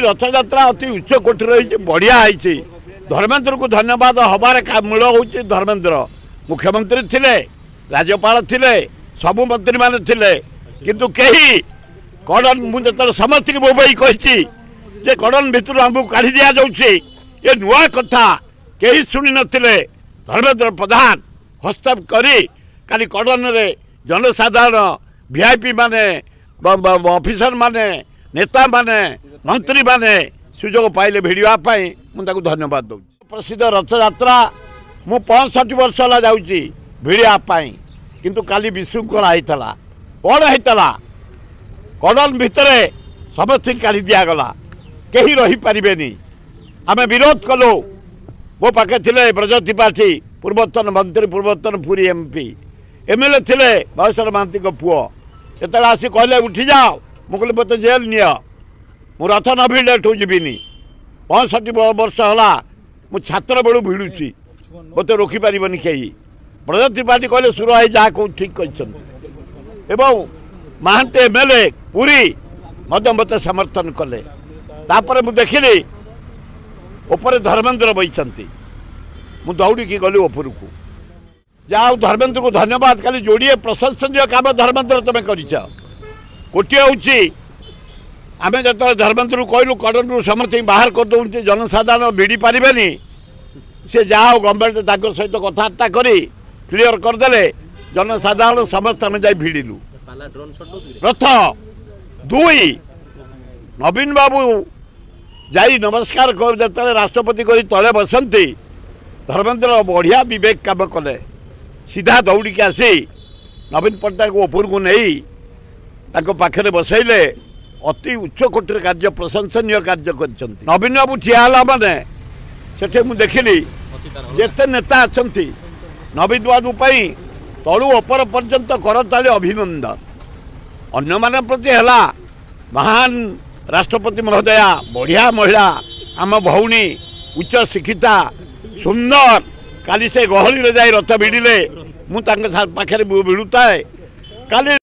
रथयात्रा अति उच्च कोटि रही बढ़िया है। धर्मेन्द्र को धन्यवाद हबार मूल हूँ धर्मेन्द्र मुख्यमंत्री थिले राज्यपाल थिले सबु मंत्री माने थिले किंतु कहीं कड़न मुझे समस्त बोबाई कही जे कड़न भितर आमको काढ़ी दि जाऊँगी ये नुआ कथा कहीं शुणी नथिले। धर्मेन्द्र प्रधान हस्तक्षेप करी काली कड़न रे जनसाधारण वीआईपी माने ऑफिसर माने नेता माने मंत्री माने सुजोग पाइले भिड़वा मुझे धन्यवाद दूँ। प्रसिद्ध रथयात्रा मु 65 वर्ष है जाऊँगी भिड़ापी किंतु काली विशृंखला होता कौन होता कड़न भितर समस्त काढ़ी दिगला कहीं रहीपारे आम विरोध कलु मो पाखे थे ब्रज त्रिपाठी पूर्वतन मंत्री पूर्वतन पुरी एमपी एमएलए थे बयसर महांती पुओ जो आसी कहले उठी जाओ मुझे मत जेल नि मु रथ न भिड़े ठू जीविनी 65 वर्ष है मु छात्र बेलू भिड़ुची मत रोकीपारे कहीं ब्रज त्रिपाठी कहले सुर है जहाँ कौ ठीक कहते महांती एमएलए पुरी मत समर्थन कले तापर मु देखिली ऊपर धर्मेन्द्र बही मु दौड़ी गली ऊपर को जाओ धर्मेन्द्र को धन्यवाद खाली जोड़िए प्रशंसनीय काम धर्मेन्द्र तुम कर गोटे हूँ आम जो धर्मेन्द्र कहलु कड़न समस्त बाहर करदे जनसाधारण भिड़ी पारे सी जहाँ गवर्नमेंट सहित कथबार्ता कर क्लीयर करदे जनसाधारण समस्त आम जा भिड़लु रथ दुई नवीन बाबू जाई नमस्कार जो राष्ट्रपति कर तले बसती धर्मेन्द्र बढ़िया विवेक काम कले सीधा दौड़ी के आसी नवीन पट्टनायक ऊपर को नहीं पाखे बसैले अति उच्च कोटि कार्य प्रशंसनीय कार्य कर नवीन बाबू ठियाला माने सेठे मु देखिली जेते नेता अच्छा नवीन बाबू तलु अपर पर्यंत करताली अभिनंदन अन्य मान प्रति है महान राष्ट्रपति महोदया बढ़िया महिला आम भौणी उच्च शिक्षिता सुंदर काली से गहली जाए रथ भिड़े मुझे पाखे भिड़ुए काली